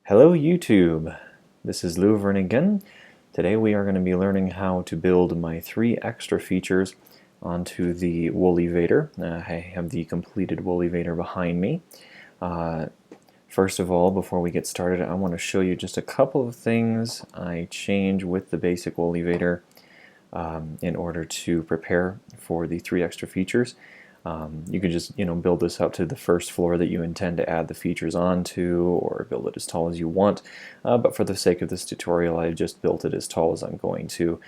Hello YouTube, this is Luvren again. Today we are going to be learning how to build my 3 extra features onto the Woolyvator. I have the completed Woolyvator behind me. First of all, before we get started, I want to show you just a couple of things I change with the basic Woolyvator in order to prepare for the 3 extra features. You can just build this up to the first floor that you intend to add the features onto, or build it as tall as you want, but for the sake of this tutorial I just built it as tall as I'm going to,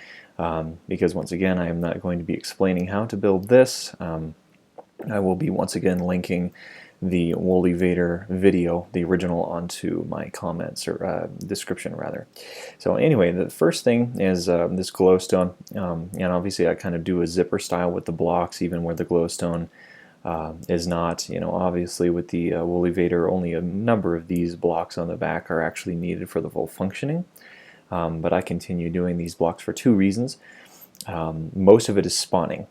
because once again I am not going to be explaining how to build this. I will be once again linking the Woolyvator video, the original, onto my comments, or description rather. So anyway, the first thing is this glowstone, and obviously I kind of do a zipper style with the blocks, even where the glowstone is not. Obviously with the Woolyvator, only a number of these blocks on the back are actually needed for the full functioning, but I continue doing these blocks for 2 reasons. Most of it is spawning.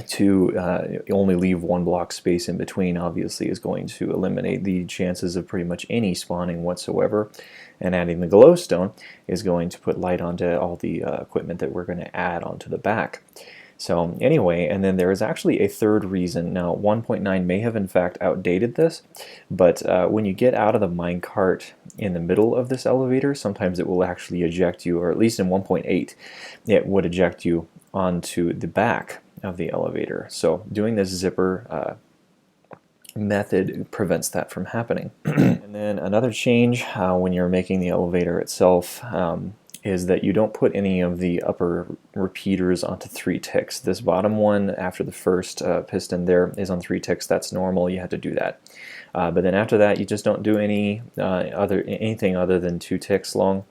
To only leave 1 block space in between obviously is going to eliminate the chances of pretty much any spawning whatsoever, and adding the glowstone is going to put light onto all the equipment that we're going to add onto the back. So anyway, and then there is actually a third reason. Now 1.9 may have in fact outdated this, but when you get out of the minecart in the middle of this elevator, sometimes it will actually eject you, or at least in 1.8 it would eject you onto the back of the elevator. So doing this zipper method prevents that from happening. And then another change when you're making the elevator itself is that you don't put any of the upper repeaters onto 3 ticks. This bottom one after the first piston there is on 3 ticks. That's normal, you have to do that. But then after that you just don't do anything other than 2 ticks long.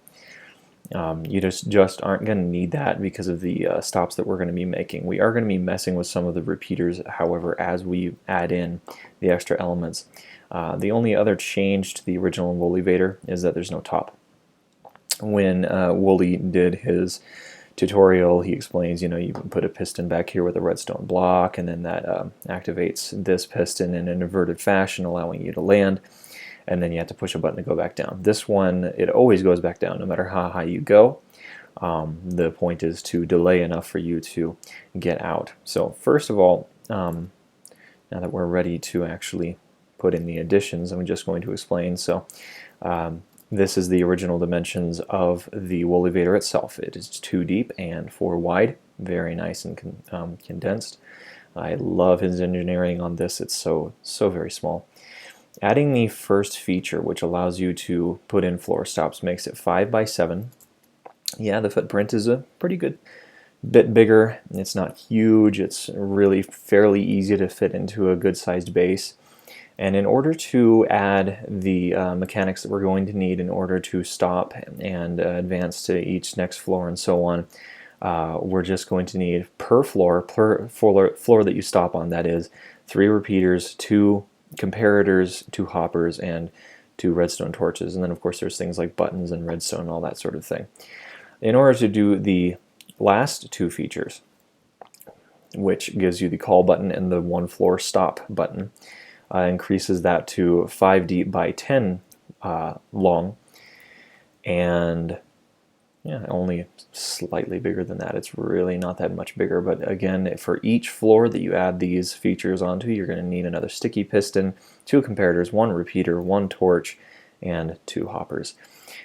You just aren't going to need that because of the stops that we're going to be making. We are going to be messing with some of the repeaters, however, as we add in the extra elements. The only other change to the original Woolyvator is that there's no top. When Wooly did his tutorial, he explains, you can put a piston back here with a redstone block, and then that activates this piston in an inverted fashion, allowing you to land. And then you have to push a button to go back down. This one, it always goes back down no matter how high you go. The point is to delay enough for you to get out. So first of all, now that we're ready to actually put in the additions, I'm just going to explain. So this is the original dimensions of the Woolyvator itself. It is 2 deep and 4 wide, very nice and condensed. I love his engineering on this. It's so very small. Adding the first feature, which allows you to put in floor stops, makes it 5 by 7. Yeah, the footprint is a pretty good bit bigger. It's not huge. It's really fairly easy to fit into a good sized base. And in order to add the mechanics that we're going to need in order to stop and advance to each next floor and so on, we're just going to need per floor that you stop on, that is, 3 repeaters, 2 comparators, 2 hoppers, and 2 redstone torches. And then of course there's things like buttons and redstone and all that sort of thing. In order to do the last 2 features, which gives you the call button and the 1 floor stop button, increases that to 5 deep by 10 long, and yeah, only slightly bigger than that. It's really not that much bigger, but again, for each floor that you add these features onto, you're going to need another sticky piston, 2 comparators, 1 repeater, 1 torch, and 2 hoppers.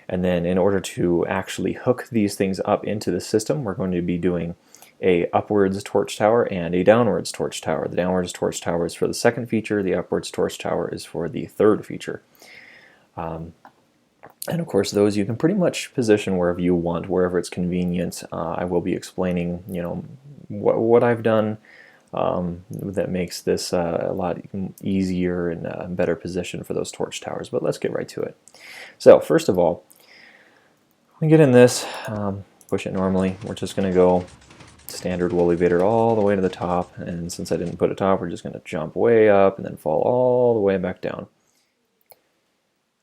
And then in order to actually hook these things up into the system, we're going to be doing a upwards torch tower and a downwards torch tower. The downwards torch tower is for the 2nd feature, the upwards torch tower is for the 3rd feature. And of course those you can pretty much position wherever you want, wherever it's convenient. I will be explaining what I've done that makes this a lot easier and a better position for those torch towers, but let's get right to it. So first of all, we get in this, push it normally. We're just going to go standard Woolyvator all the way to the top, and since I didn't put a top, we're just going to jump way up and then fall all the way back down.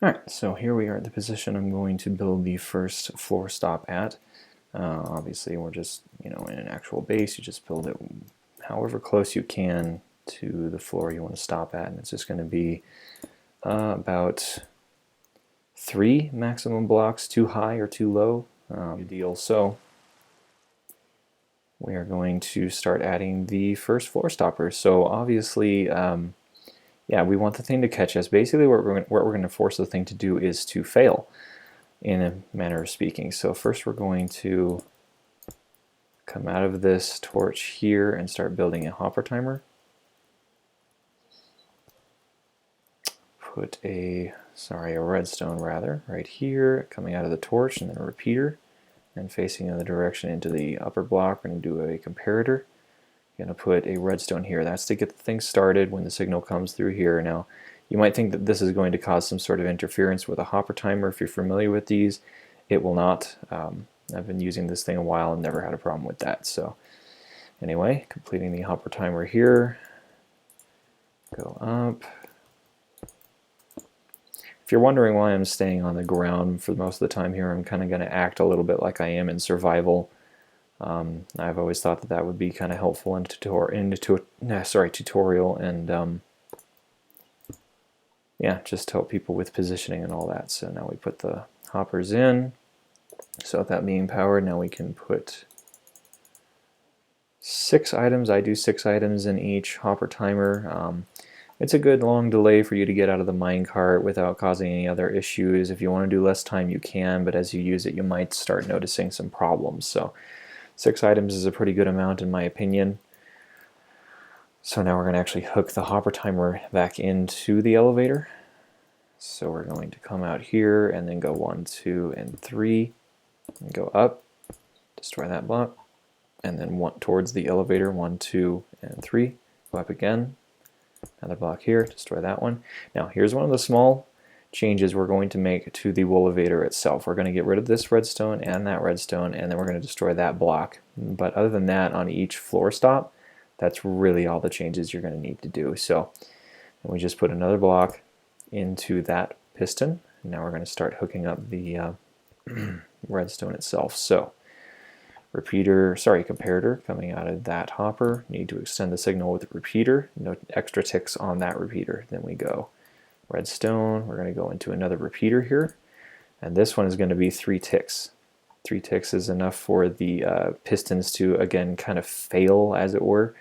Alright, so here we are at the position I'm going to build the first floor stop at. Obviously we're just, in an actual base, you just build it however close you can to the floor you want to stop at, and it's just going to be about 3 maximum blocks too high or too low deal. So we are going to start adding the first floor stopper. So obviously, yeah, we want the thing to catch us. Basically, what we're going to force the thing to do is to fail, in a manner of speaking. So first we're going to come out of this torch here and start building a hopper timer. Put a redstone rather, right here, coming out of the torch, and then a repeater, and facing in the direction into the upper block, we're going to do a comparator. Going to put a redstone here. That's to get the thing started when the signal comes through here. Now, you might think that this is going to cause some sort of interference with a hopper timer. If you're familiar with these, it will not. I've been using this thing a while and never had a problem with that. So anyway, completing the hopper timer here. Go up. If you're wondering why I'm staying on the ground for most of the time here, I'm kind of going to act a little bit like I am in survival. I've always thought that that would be kind of helpful in tutorial, and yeah, just help people with positioning and all that. So now we put the hoppers in. So with that being powered, now we can put 6 items. I do 6 items in each hopper timer. It's a good long delay for you to get out of the minecart without causing any other issues. If you want to do less time, you can, but as you use it, you might start noticing some problems. So 6 items is a pretty good amount in my opinion. So now we're going to actually hook the hopper timer back into the elevator. So we're going to come out here and then go 1, 2, and 3, and go up, destroy that block, and then one towards the elevator, 1, 2, and 3, go up again. Another block here, destroy that one. Now here's one of the small changes we're going to make to the Woolyvator itself. We're going to get rid of this redstone and that redstone, and then we're going to destroy that block. But other than that, on each floor stop, that's really all the changes you're going to need to do. So and we just put another block into that piston. Now we're going to start hooking up the redstone itself. So comparator coming out of that hopper. Need to extend the signal with the repeater. No extra ticks on that repeater. Then we go redstone. We're going to go into another repeater here, and this one is going to be 3 ticks. 3 ticks is enough for the pistons to again kind of fail, as it were,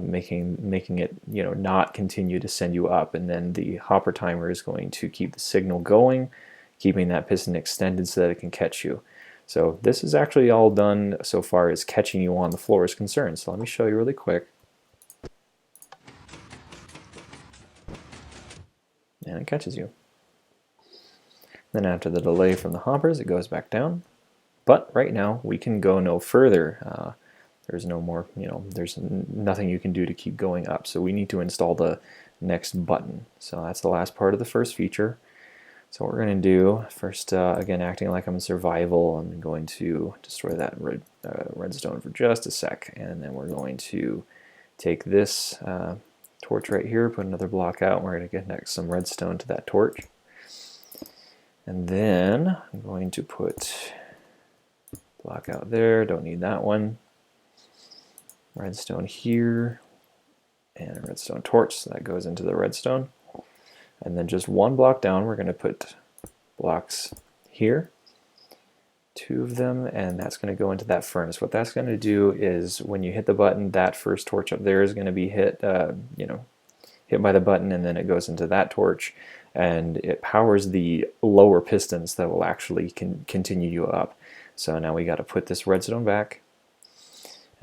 making it not continue to send you up. And then the hopper timer is going to keep the signal going, keeping that piston extended so that it can catch you. So this is actually all done so far as catching you on the floor is concerned. So let me show you really quick. And it catches you. Then after the delay from the hoppers, it goes back down. But right now we can go no further. There's no more, there's nothing you can do to keep going up. So we need to install the next button. So that's the last part of the first feature. So what we're going to do, first, again, acting like I'm in survival, I'm going to destroy that redstone for just a sec, and then we're going to take this torch right here, put another block out, and we're going to connect some redstone to that torch. And then I'm going to put block out there, don't need that one, redstone here, and a redstone torch, so that goes into the redstone. And then just 1 block down, we're going to put blocks here, 2 of them, and that's going to go into that furnace. What that's going to do is when you hit the button, that first torch up there is going to be hit by the button, and then it goes into that torch, and it powers the lower pistons that will actually continue you up. So now we got to put this redstone back.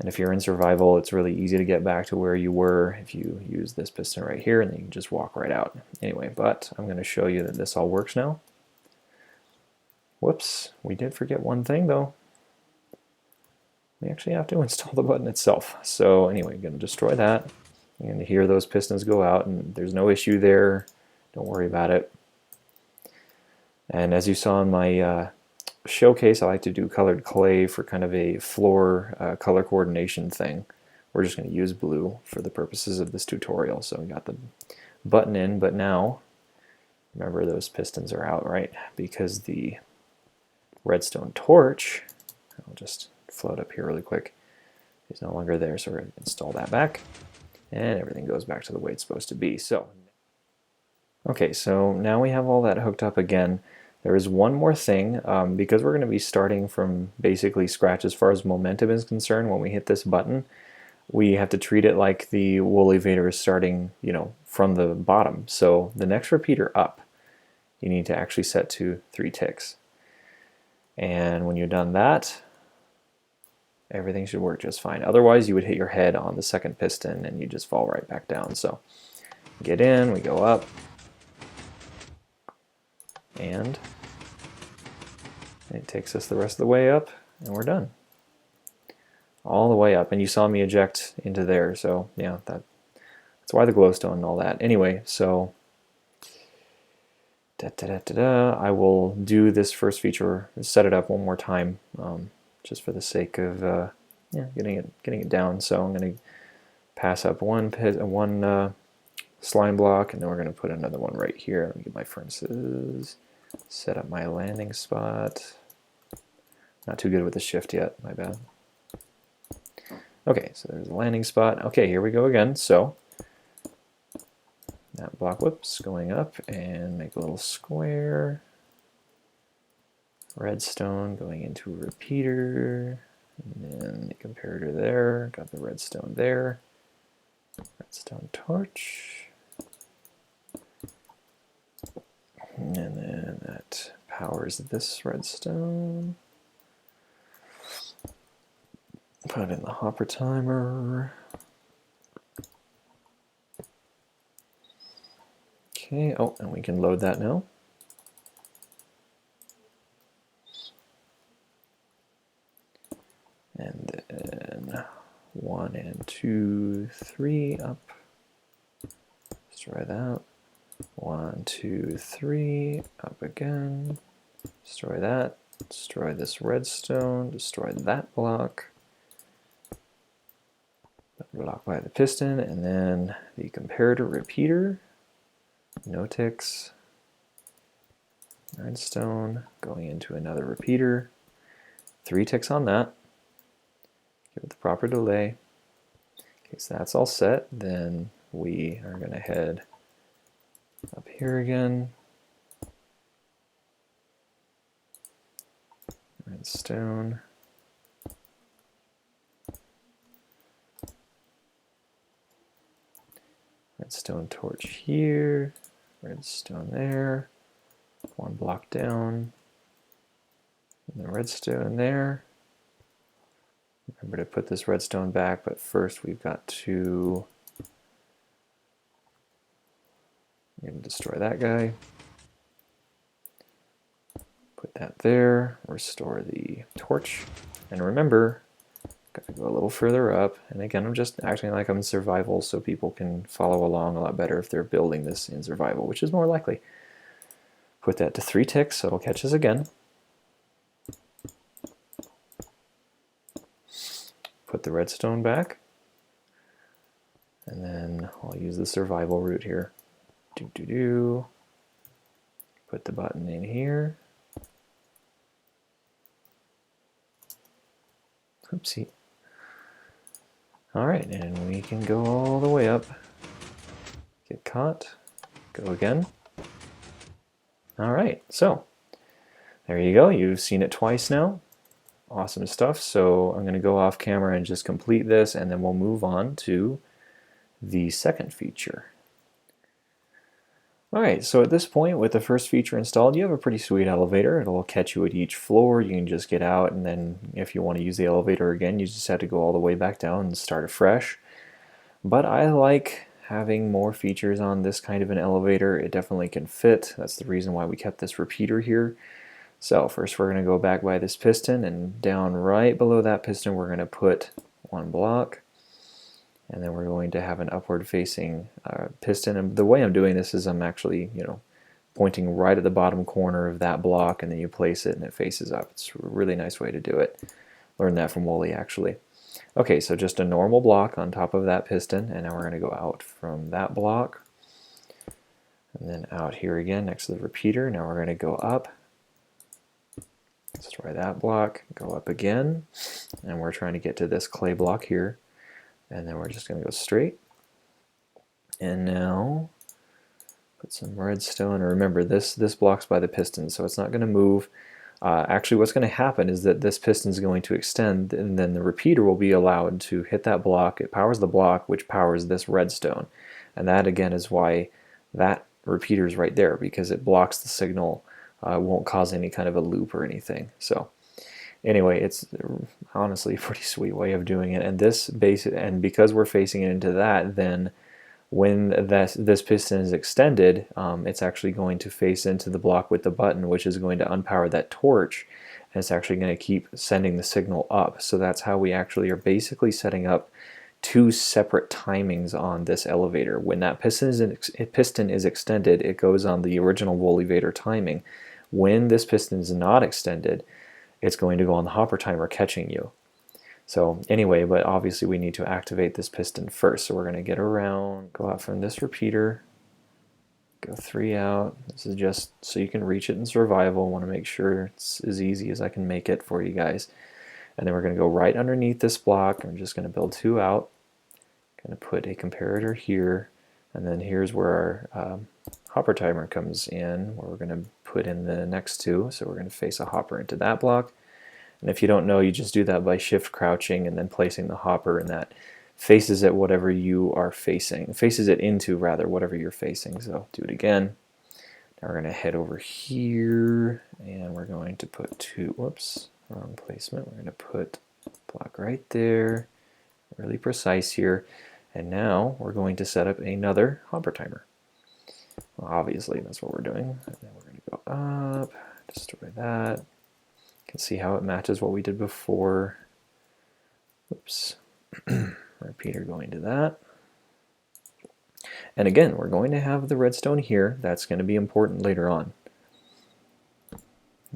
And if you're in survival, it's really easy to get back to where you were if you use this piston right here, and then you can just walk right out. Anyway, but I'm going to show you that this all works now. Whoops, we did forget one thing though. We actually have to install the button itself. So anyway, I'm going to destroy that. You're going to hear those pistons go out, and there's no issue there. Don't worry about it. And as you saw in my showcase, I like to do colored clay for kind of a floor color coordination thing. We're just going to use blue for the purposes of this tutorial. So we got the button in, but now remember those pistons are out, right? Because the redstone torch, I'll just float up here really quick, is no longer there. So we're going to install that back, and everything goes back to the way it's supposed to be. So okay, so now we have all that hooked up again. There is one more thing, because we're going to be starting from basically scratch as far as momentum is concerned. When we hit this button, we have to treat it like the Woolyvator is starting, from the bottom. So the next repeater up, you need to actually set to 3 ticks. And when you've done that, everything should work just fine. Otherwise, you would hit your head on the second piston and you just fall right back down. So get in, we go up, and it takes us the rest of the way up, and we're done. All the way up, and you saw me eject into there, so yeah, that's why the glowstone and all that. Anyway, so I will do this first feature, set it up one more time, just for the sake of getting it down. So I'm going to pass up one slime block, and then we're going to put another one right here. Let me get my furnaces, set up my landing spot. Not too good with the shift yet, my bad. Okay, so there's a landing spot. Okay, here we go again. So that block, whoops, going up, and make a little square. Redstone going into a repeater, and then the comparator there. Got the redstone there. Redstone torch. And then that powers this redstone. Put in the hopper timer. Okay, oh, and we can load that now. And then 1 and 2, 3 up. Destroy that. 1, 2, 3 up again. Destroy that. Destroy this redstone. Destroy that block. Block by the piston, and then the comparator repeater. No ticks. Redstone going into another repeater. 3 ticks on that. Give it the proper delay. Okay, so that's all set. Then we are going to head up here again. Redstone. Redstone torch here, redstone there, 1 block down, and the redstone there. Remember to put this redstone back, but first we've got to destroy that guy. Put that there, restore the torch, and remember, gotta go a little further up, and again I'm just acting like I'm in survival so people can follow along a lot better if they're building this in survival, which is more likely. Put that to 3 ticks so it'll catch us again. Put the redstone back, and then I'll use the survival route here. Put the button in here. Oopsie. Alright, and we can go all the way up. Get caught. Go again. Alright, so there you go. You've seen it twice now. Awesome stuff. So I'm going to go off camera and just complete this, and then we'll move on to the second feature. Alright, so at this point, with the first feature installed, you have a pretty sweet elevator. It'll catch you at each floor. You can just get out, and then if you want to use the elevator again, you just have to go all the way back down and start afresh. But I like having more features on this kind of an elevator. It definitely can fit. That's the reason why we kept this repeater here. So first we're going to go back by this piston, and down right below that piston we're going to put 1 block. And then we're going to have an upward facing piston. And the way I'm doing this is I'm actually, pointing right at the bottom corner of that block, and then you place it and it faces up. It's a really nice way to do it. Learned that from Wooly, actually. Okay, so just a normal block on top of that piston, and now we're going to go out from that block. And then out here again next to the repeater. Now we're going to go up. Destroy that block, go up again, and we're trying to get to this clay block here. And then we're just going to go straight. And now Put some redstone. Remember, this blocks by the piston, so it's not going to move. Actually, what's going to happen is that this piston is going to extend, and then the repeater will be allowed to hit that block. It powers the block, which powers this redstone. And that, again, is why that repeater is right there, because it blocks the signal. Won't cause any kind of a loop or anything. So anyway, it's honestly a pretty sweet way of doing it. And because we're facing it into that, then when this piston is extended, it's actually going to face into the block with the button, which is going to unpower that torch, and it's actually going to keep sending the signal up. So that's how we actually are basically setting up two separate timings on this elevator. When that piston is extended, it goes on the original Woolyvator timing. When this piston is not extended, it's going to go on the hopper timer catching you. So anyway, but obviously we need to activate this piston first. So we're going to get around, go out from this repeater, go 3 out. This is just so you can reach it in survival. I want to make sure it's as easy as I can make it for you guys. And then we're going to go right underneath this block. I'm just going to build 2 out. Going to put a comparator here, and then here's where our hopper timer comes in, where we're going to put in the next 2. So we're going to face a hopper into that block. And if you don't know, you just do that by shift crouching and then placing the hopper, and that faces it whatever you are facing. Faces it into, rather, whatever you're facing. So do it again. Now we're going to head over here, and we're going to put 2, whoops, wrong placement. We're going to put block right there, really precise here. And now we're going to set up another hopper timer. Well, obviously, that's what we're doing. And then we're going to go up, destroy that. You can see how it matches what we did before. Oops. Repeater going to that. And again, we're going to have the redstone here. That's going to be important later on.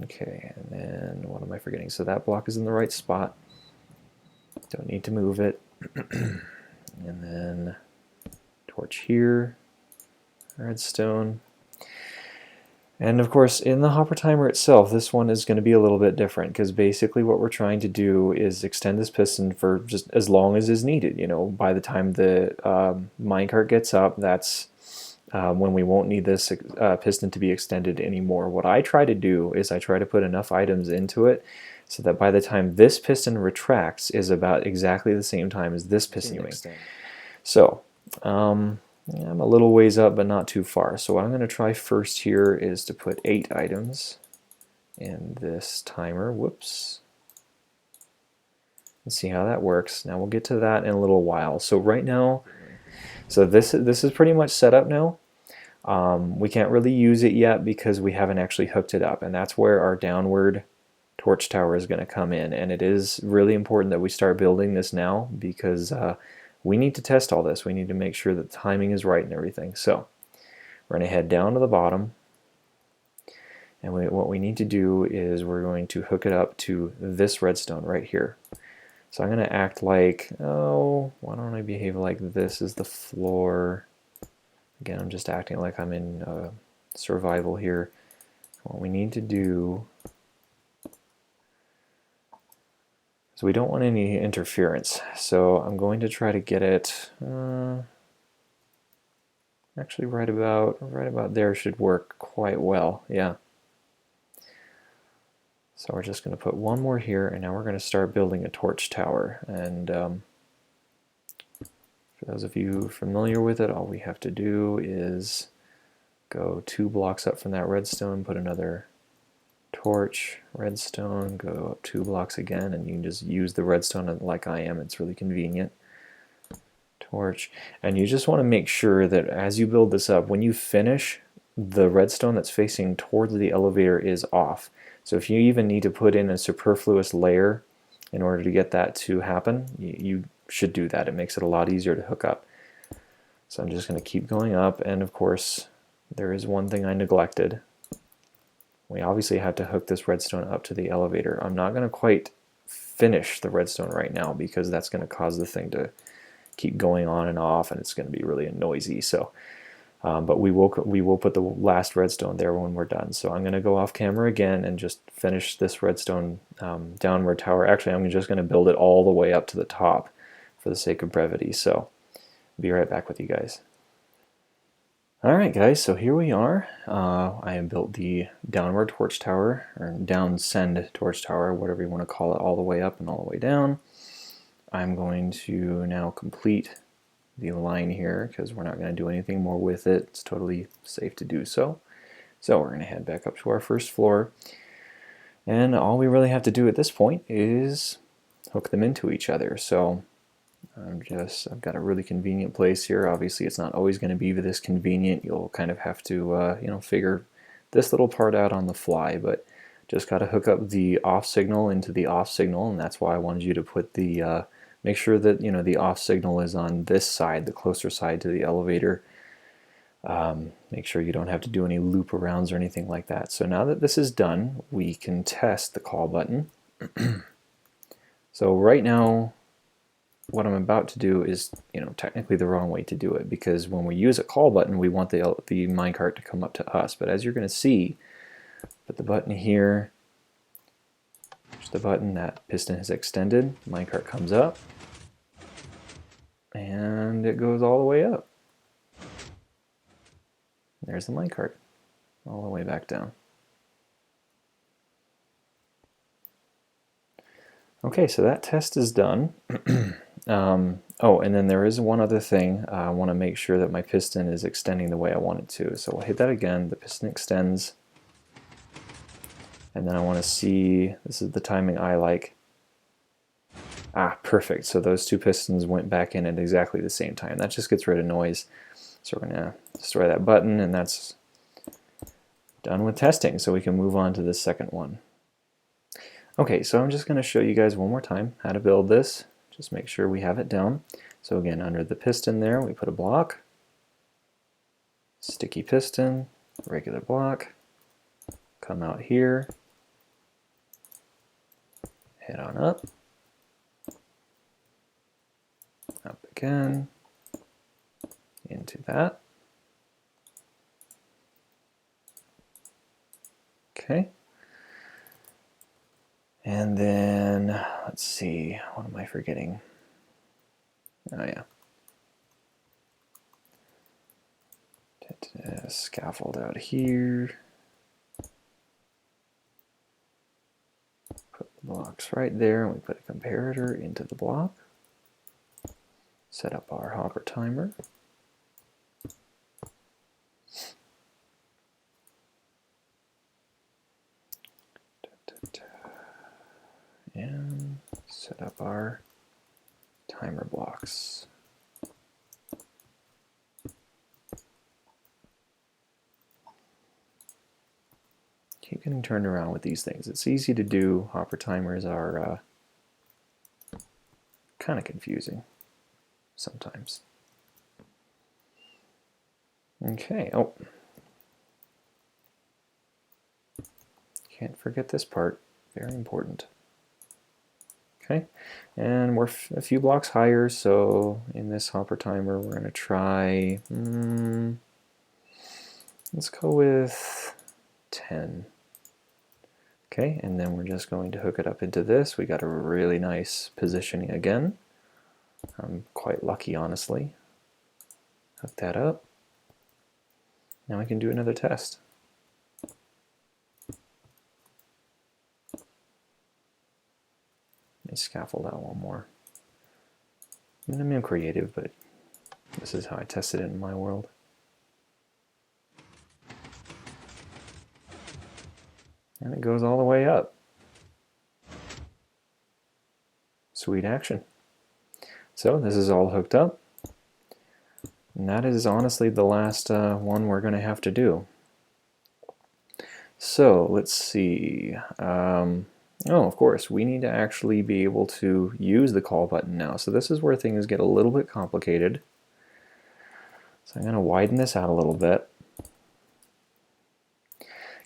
Okay, and then what am I forgetting? So that block is in the right spot. Don't need to move it. And then torch here, redstone. And of course, in the hopper timer itself, this one is going to be a little bit different, because basically what we're trying to do is extend this piston for just as long as is needed. You know, by the time the minecart gets up, that's when we won't need this piston to be extended anymore. What I try to do is I try to put enough items into it so that by the time this piston retracts is about exactly the same time as this piston continuing. So I'm a little ways up, but not too far. So what I'm going to try first here is to put 8 items in this timer. Whoops. Let's see how that works. Now we'll get to that in a little while. So right now, so this is pretty much set up now. We can't really use it yet because we haven't actually hooked it up, and that's where our downward torch tower is going to come in. And it is really important that we start building this now, because we need to test all this. We need to make sure that the timing is right and everything. So we're going to head down to the bottom, and what we need to do is we're going to hook it up to this redstone right here. So I'm going to act like, oh, why don't I behave like this is the floor? Again, I'm just acting like I'm in survival here. What we need to do, so we don't want any interference. So I'm going to try to get it, actually right about there should work quite well, yeah. So we're just going to put one more here, and now we're going to start building a torch tower. And for those of you familiar with it, all we have to do is go 2 blocks up from that redstone, put another torch, redstone, go up 2 blocks again, and you can just use the redstone like I am. It's really convenient. Torch. And you just want to make sure that as you build this up, when you finish, the redstone that's facing towards the elevator is off. So if you even need to put in a superfluous layer in order to get that to happen, you should do that. It makes it a lot easier to hook up. So I'm just going to keep going up, and of course there is one thing I neglected. We obviously have to hook this redstone up to the elevator. I'm not going to quite finish the redstone right now because that's going to cause the thing to keep going on and off, and it's going to be really noisy. So but we will put the last redstone there when we're done. So I'm going to go off camera again and just finish this redstone downward tower. Actually, I'm just going to build it all the way up to the top for the sake of brevity. So be right back with you guys. Alright guys, so here we are. I have built the downward torch tower, or down send torch tower, whatever you want to call it, all the way up and all the way down. I'm going to now complete the line here because we're not going to do anything more with it. It's totally safe to do so. So we're going to head back up to our first floor, and all we really have to do at this point is hook them into each other. So I've got a really convenient place here. Obviously it's not always going to be this convenient. You'll kind of have to figure this little part out on the fly, but just got to hook up the off signal into the off signal, and that's why I wanted you to put the make sure that the off signal is on this side, the closer side to the elevator. Make sure you don't have to do any loop arounds or anything like that. So now that this is done, we can test the call button. So right now what I'm about to do is, technically the wrong way to do it, because when we use a call button, we want the minecart to come up to us. But as you're going to see, put the button here, push the button, that piston is extended, minecart comes up, and it goes all the way up. There's the minecart, all the way back down. Okay, so that test is done. Oh, and then there is one other thing. I want to make sure that my piston is extending the way I want it to. So we'll hit that again. The piston extends. And then I want to see, this is the timing I like. Ah, perfect. So those two pistons went back in at exactly the same time. That just gets rid of noise. So we're going to destroy that button, and that's done with testing. So we can move on to the second one. Okay, so I'm just going to show you guys one more time how to build this. Just make sure we have it down. So again, under the piston there, we put a block, sticky piston, regular block, come out here, head on up again, into that. Okay. And then, let's see, what am I forgetting? Oh yeah. Scaffold out here. Put the blocks right there, and we put a comparator into the block. Set up our hopper timer. And set up our timer blocks. Keep getting turned around with these things. It's easy to do. Hopper timers are kind of confusing sometimes. Okay, oh. Can't forget this part. Very important. Okay, and we're a few blocks higher, so in this hopper timer we're going to try, let's go with 10. Okay, and then we're just going to hook it up into this. We got a really nice positioning again. I'm quite lucky, honestly. Hook that up. Now we can do another test. Scaffold out one more. I'm creative, but this is how I tested it in my world. And it goes all the way up. Sweet action. So this is all hooked up. And that is honestly the last one we're going to have to do. So let's see. Oh, of course, we need to actually be able to use the call button now. So this is where things get a little bit complicated. So I'm going to widen this out a little bit.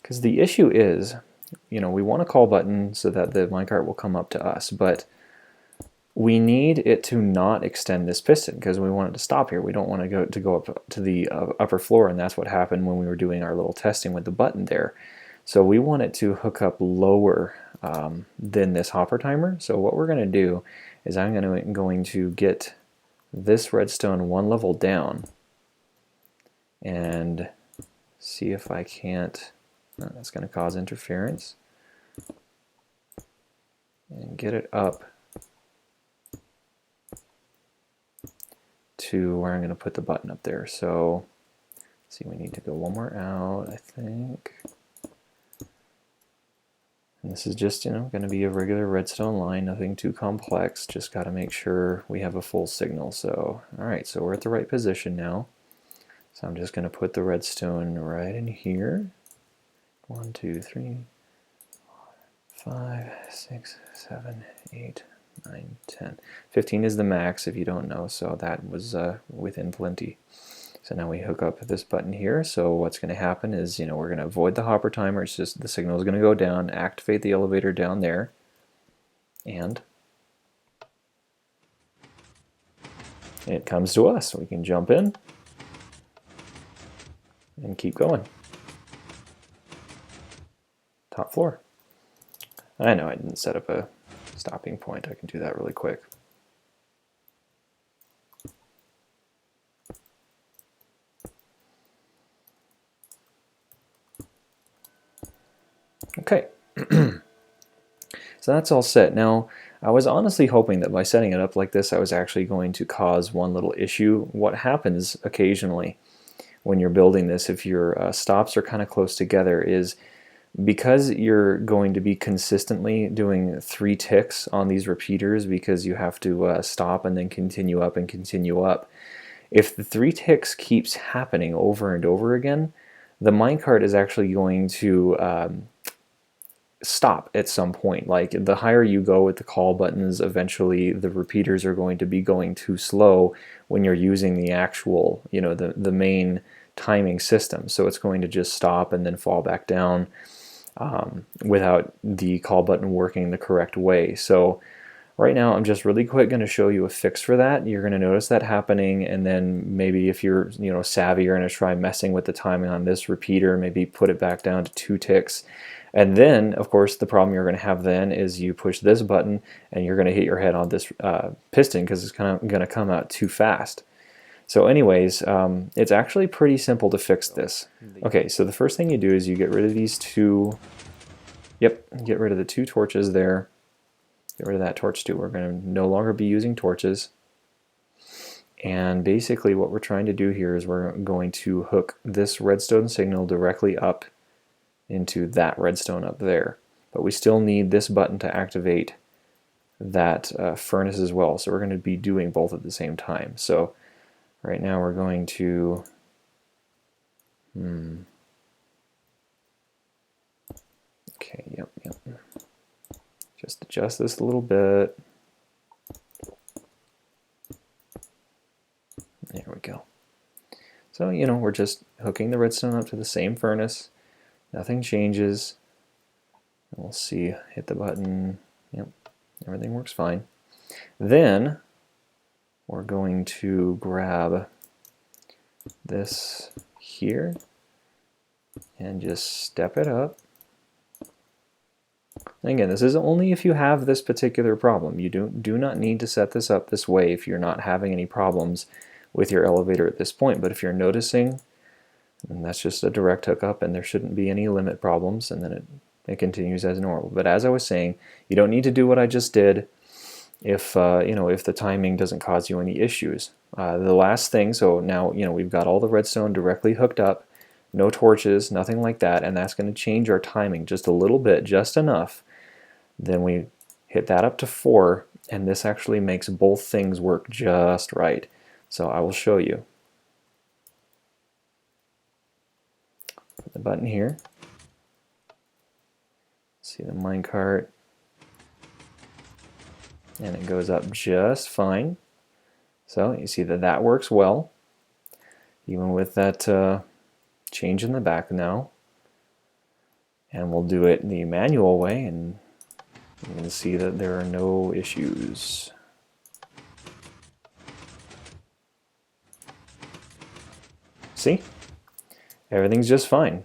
Because the issue is, we want a call button so that the minecart will come up to us, but we need it to not extend this piston because we want it to stop here. We don't want to go up to the upper floor, and that's what happened when we were doing our little testing with the button there. So we want it to hook up lower than this hopper timer. So what we're going to do is I'm going to get this redstone one level down, and see if I can't, that's going to cause interference, and get it up to where I'm going to put the button up there. So let's see, we need to go one more out, I think. And this is just, going to be a regular redstone line, nothing too complex, just got to make sure we have a full signal. So, alright, so we're at the right position now. So I'm just going to put the redstone right in here. 1, 2, 3, 4, 5, 6, 7, 8, 9, 10. 15 is the max if you don't know, so that was within plenty. So now we hook up this button here. So what's going to happen is, we're going to avoid the hopper timer. It's just the signal is going to go down, activate the elevator down there, and it comes to us. We can jump in and keep going. Top floor. I know I didn't set up a stopping point. I can do that really quick. Okay, so that's all set. Now, I was honestly hoping that by setting it up like this, I was actually going to cause one little issue. What happens occasionally when you're building this, if your stops are kind of close together, is because you're going to be consistently doing 3 ticks on these repeaters, because you have to stop and then continue up and continue up. If the 3 ticks keeps happening over and over again, the minecart is actually going to stop at some point. Like, the higher you go with the call buttons, eventually the repeaters are going to be going too slow when you're using the actual, the main timing system. So it's going to just stop and then fall back down without the call button working the correct way. So right now I'm just really quick going to show you a fix for that. You're going to notice that happening, and then maybe if you're savvy, you're going to try messing with the timing on this repeater, maybe put it back down to 2 ticks. And then, of course, the problem you're going to have then is you push this button and you're going to hit your head on this piston because it's kind of going to come out too fast. So anyways, it's actually pretty simple to fix this. Okay, so the first thing you do is you get rid of these 2, get rid of the 2 torches there. Get rid of that torch too. We're going to no longer be using torches. And basically what we're trying to do here is we're going to hook this redstone signal directly up into that redstone up there. But we still need this button to activate that furnace as well. So we're going to be doing both at the same time. So right now we're going to okay, yep. Just adjust this a little bit. There we go. So, we're just hooking the redstone up to the same furnace. Nothing changes. And we'll see, hit the button. Yep, everything works fine. Then we're going to grab this here and just step it up. And again, this is only if you have this particular problem. You do not need to set this up this way if you're not having any problems with your elevator at this point. But if you're noticing, and that's just a direct hookup and there shouldn't be any limit problems, and then it continues as normal. But as I was saying, you don't need to do what I just did if if the timing doesn't cause you any issues. The last thing, so now we've got all the redstone directly hooked up, no torches, nothing like that, and that's going to change our timing just a little bit, just enough. Then we hit that up to 4, and this actually makes both things work just right. So I will show you. Put the button here. See the minecart, and it goes up just fine. So you see that works well, even with that change in the back now. And we'll do it the manual way, and you can see that there are no issues. See? Everything's just fine.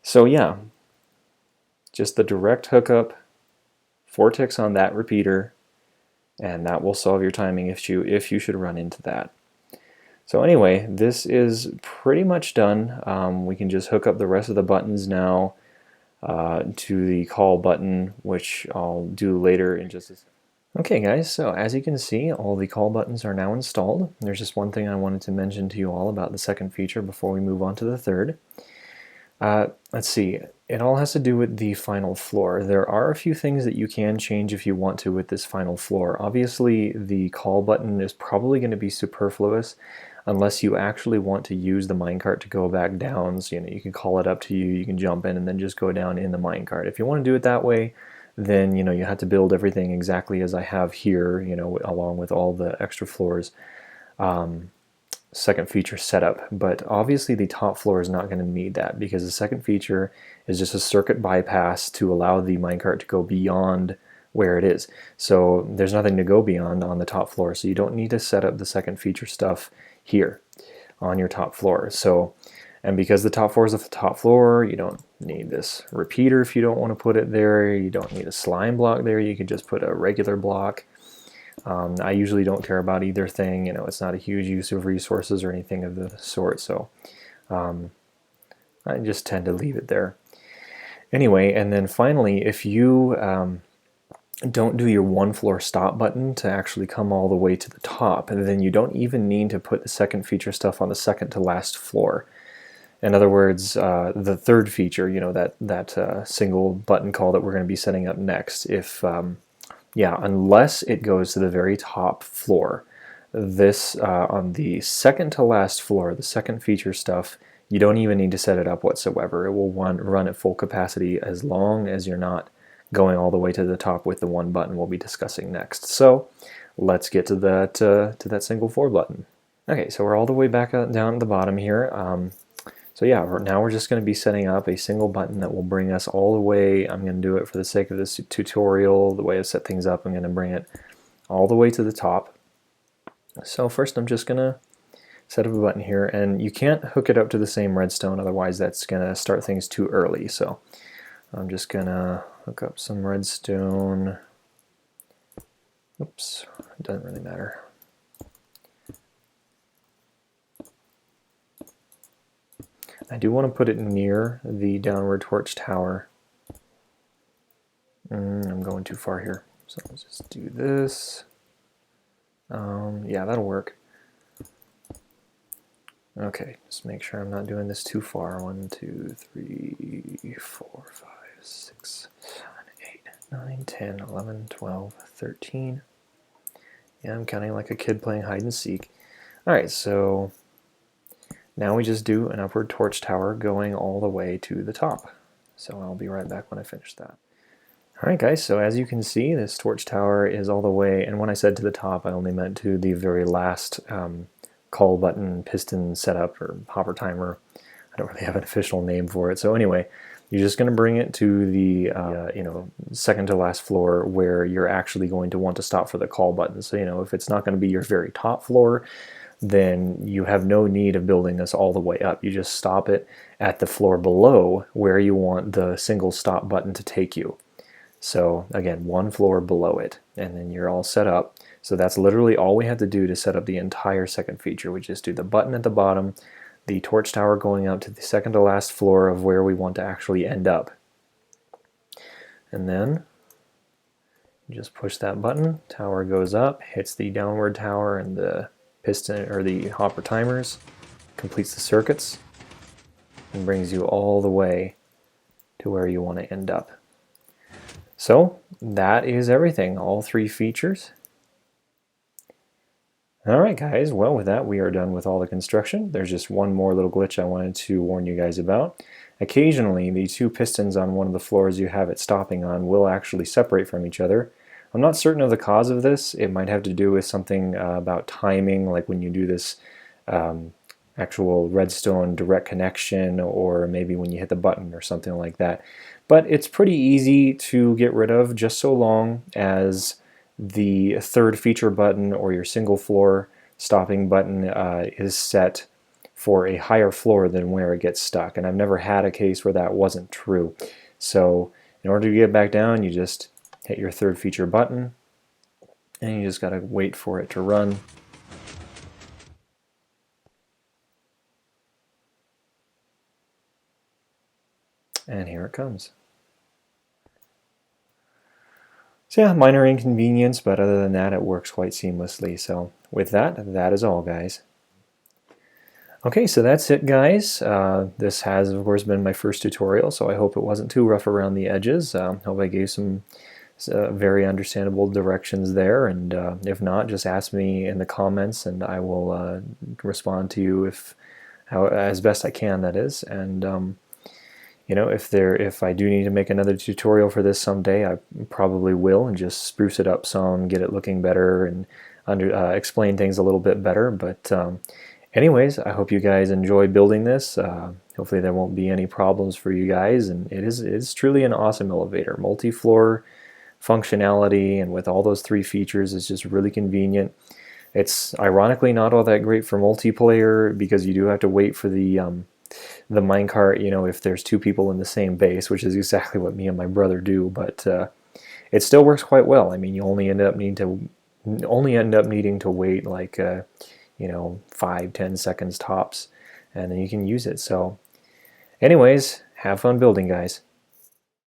So yeah, just the direct hookup, 4 ticks on that repeater, and that will solve your timing issue if you should run into that. So anyway, this is pretty much done. We can just hook up the rest of the buttons now to the call button, which I'll do later in just a second. Okay guys, so as you can see, all the call buttons are now installed. There's just one thing I wanted to mention to you all about the second feature before we move on to the third. Let's see, it all has to do with the final floor. There are a few things that you can change if you want to with this final floor. Obviously, the call button is probably going to be superfluous unless you actually want to use the minecart to go back down. So, you can call it up to you, you can jump in and then just go down in the minecart. If you want to do it that way, then you have to build everything exactly as I have here, along with all the extra floors. Second feature setup, but obviously the top floor is not going to need that because the second feature is just a circuit bypass to allow the minecart to go beyond where it is. So there's nothing to go beyond on the top floor, so you don't need to set up the second feature stuff here on your top floor. So, and because the top floor is the top floor, you don't need this repeater if you don't want to put it there. You don't need a slime block there. You can just put a regular block. I usually don't care about either thing. It's not a huge use of resources or anything of the sort, so I just tend to leave it there. Anyway, and then finally, if you don't do your one floor stop button to actually come all the way to the top, and then you don't even need to put the second feature stuff on the second to last floor. In other words, the third feature, that single button call that we're going to be setting up next, unless it goes to the very top floor. This, on the second to last floor, the second feature stuff, you don't even need to set it up whatsoever. It will run at full capacity as long as you're not going all the way to the top with the one button we'll be discussing next. So let's get to that single floor button. Okay, so we're all the way back down at the bottom here. So yeah, now we're just going to be setting up a single button that will bring us all the way. I'm going to do it for the sake of this tutorial. The way I set things up, I'm going to bring it all the way to the top. So first I'm just going to set up a button here, and you can't hook it up to the same redstone, otherwise that's going to start things too early. So I'm just going to hook up some redstone. Oops, it doesn't really matter. I do want to put it near the downward torch tower. I'm going too far here, so let's just do this. Yeah, that'll work. Okay, just make sure I'm not doing this too far. 1, 2, 3, 4, 5, 6, 7, 8, 9, 10, 11, 12, 13. Yeah, I'm counting like a kid playing hide and seek. Alright, so now we just do an upward torch tower going all the way to the top. So I'll be right back when I finish that. Alright guys, so as you can see, this torch tower is all the way, and when I said to the top, I only meant to the very last call button piston setup or hopper timer. I don't really have an official name for it. So anyway, you're just going to bring it to the second to last floor where you're actually going to want to stop for the call button. So if it's not going to be your very top floor, then you have no need of building this all the way up. You just stop it at the floor below where you want the single stop button to take you. So again, one floor below it, and then you're all set up. So that's literally all we have to do to set up the entire second feature. We just do the button at the bottom, the torch tower going up to the second to last floor of where we want to actually end up. And then you just push that button, tower goes up, hits the downward tower and the piston or the hopper timers, completes the circuits, and brings you all the way to where you want to end up. So that is everything, all three features. Alright guys, well with that we are done with all the construction. There's just one more little glitch I wanted to warn you guys about. Occasionally the two pistons on one of the floors you have it stopping on will actually separate from each other. I'm not certain of the cause of this. It might have to do with something about timing, like when you do this actual redstone direct connection, or maybe when you hit the button or something like that. But it's pretty easy to get rid of, just so long as the third feature button or your single floor stopping button is set for a higher floor than where it gets stuck. And I've never had a case where that wasn't true. So in order to get back down, you just hit your third feature button and you just gotta wait for it to run. And here it comes. So yeah, minor inconvenience, but other than that, it works quite seamlessly. So with that, that is all, guys. Okay, so that's it, guys. This has, of course, been my first tutorial, so I hope it wasn't too rough around the edges. Hope I gave some very understandable directions there, and if not, just ask me in the comments, and I will respond to you as best I can, that is. And you know, if I do need to make another tutorial for this someday, I probably will, and just spruce it up some, get it looking better, and explain things a little bit better. But anyways, I hope you guys enjoy building this. Hopefully there won't be any problems for you guys, and it's truly an awesome elevator. Multi-floor functionality, and with all those 3 features, it's just really convenient. It's ironically not all that great for multiplayer, because you do have to wait for the minecart, you know, if there's 2 people in the same base, which is exactly what me and my brother do. But it still works quite well. I mean, you only end up needing to wait like you know, 5-10 seconds tops, and then you can use it. So anyways, have fun building, guys.